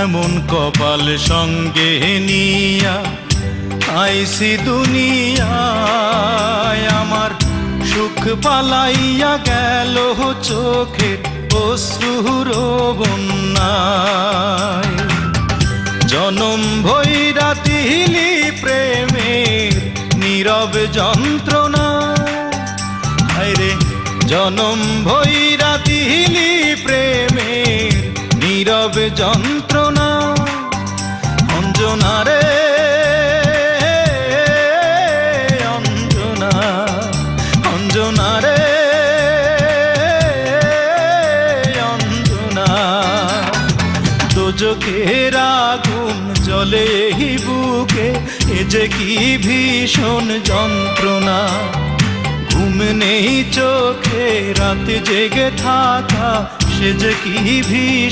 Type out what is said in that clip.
এমন কপাল সঙ্গে নিয়া আইসি দুনিয়ায়, আমার সুখ পালাইয়া গেল চোখের অশ্রুর বন্যায়। জনম ভৈরা দিলি প্রেমের নীরব যন্ত্রণা, হায়রে জনম ভৈরা দিলি প্রেমের নীরব যন্ত্রণা। অঞ্জনা রে অঞ্জনা, অঞ্জনা রে অঞ্জনা, দোজখের আগুন জ্বলে এই বুকে, এ যে কি ভীষণ যন্ত্রণা। ঘুম নেই চোখে রাত জেগে থাকা, সে যে কি ভীষণ